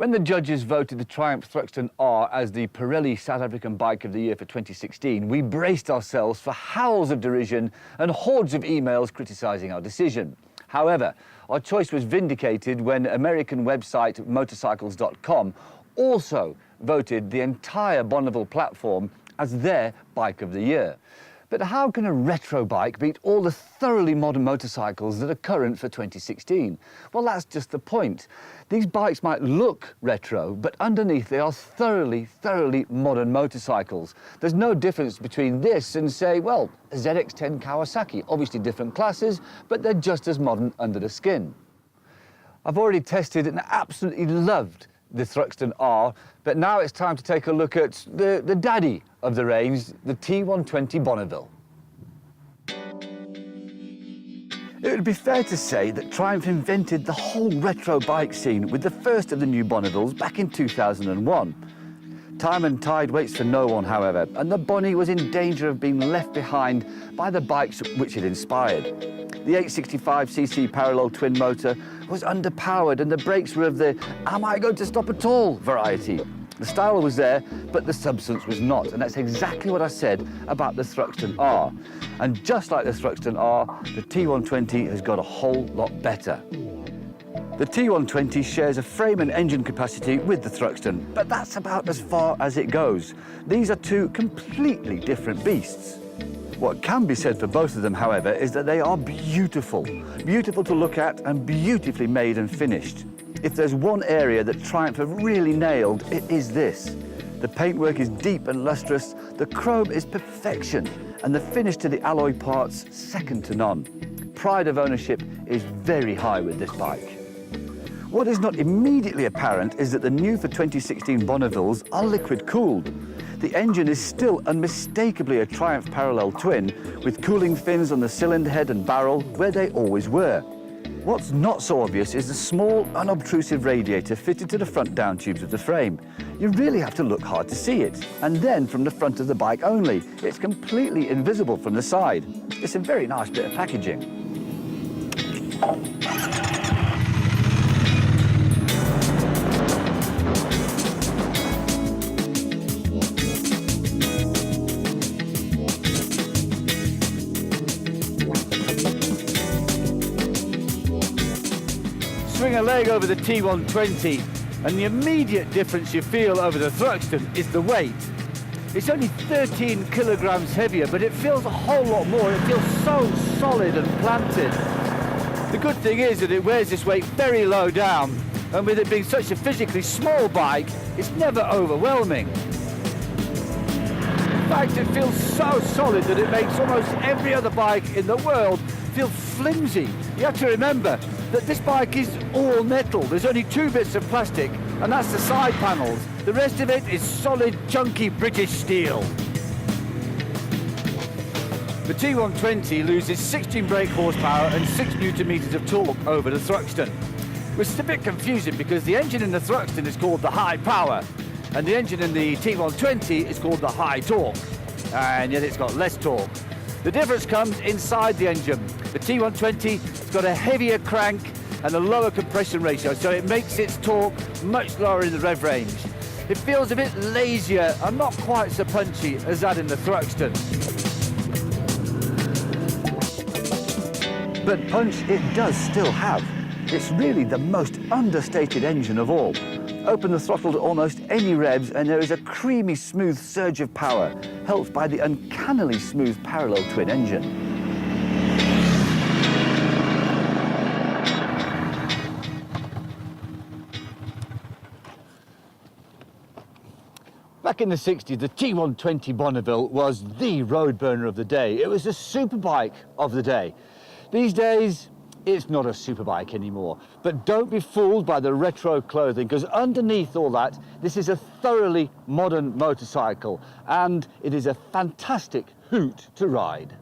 When the judges voted the Triumph Thruxton R as the Pirelli South African Bike of the Year for 2016, we braced ourselves for howls of derision and hordes of emails criticising our decision. However, our choice was vindicated when American website motorcycles.com also voted the entire Bonneville platform as their Bike of the Year. But how can a retro bike beat all the thoroughly modern motorcycles that are current for 2016? Well, that's just the point. These bikes might look retro, but underneath they are thoroughly modern motorcycles. There's no difference between this and, say, well, a ZX-10 Kawasaki. Obviously different classes, but they're just as modern under the skin. I've already tested and absolutely loved the Thruxton R, but now it's time to take a look at the daddy of the range, the T120 Bonneville. It would be fair to say that Triumph invented the whole retro bike scene with the first of the new Bonnevilles back in 2001. Time and tide waits for no one, however, and the Bonnie was in danger of being left behind by the bikes which it inspired. The 865cc parallel twin motor was underpowered and the brakes were of the "am I going to stop at all" variety. The style was there, but the substance was not, and that's exactly what I said about the Thruxton R. And just like the Thruxton R, the T120 has got a whole lot better. The T120 shares a frame and engine capacity with the Thruxton, but that's about as far as it goes. These are two completely different beasts. What can be said for both of them, however, is that they are beautiful. Beautiful to look at and beautifully made and finished. If there's one area that Triumph have really nailed, it is this. The paintwork is deep and lustrous, the chrome is perfection, and the finish to the alloy parts second to none. Pride of ownership is very high with this bike. What is not immediately apparent is that the new for 2016 Bonnevilles are liquid-cooled. The engine is still unmistakably a Triumph parallel twin, with cooling fins on the cylinder head and barrel where they always were. What's not so obvious is the small, unobtrusive radiator fitted to the front down tubes of the frame. You really have to look hard to see it, and then from the front of the bike only. It's completely invisible from the side. It's a very nice bit of packaging. Swing a leg over the T120 and the immediate difference you feel over the Thruxton is the weight. It's only 13 kilograms heavier, but it feels a whole lot more. It feels so solid and planted. The good thing is that it wears this weight very low down, and with it being such a physically small bike, it's never overwhelming. In fact, it feels so solid that it makes almost every other bike in the world feel flimsy. You have to remember that this bike is all metal. There's only two bits of plastic, and that's the side panels. The rest of it is solid, chunky British steel. The T120 loses 16 brake horsepower and 6 Nm of torque over the Thruxton, which is a bit confusing because the engine in the Thruxton is called the high power, and the engine in the T120 is called the high torque, and yet it's got less torque. The difference comes inside the engine. The T120 has got a heavier crank and a lower compression ratio, so it makes its torque much lower in the rev range. It feels a bit lazier and not quite so punchy as that in the Thruxton. But punch it does still have. It's really the most understated engine of all. Open the throttle to almost any revs and there is a creamy smooth surge of power, helped by the uncannily smooth parallel twin engine. Back in the 60s, the T120 Bonneville was the road burner of the day. It was the superbike of the day. These days, it's not a superbike anymore. But don't be fooled by the retro clothing, because underneath all that, this is a thoroughly modern motorcycle, and it is a fantastic hoot to ride.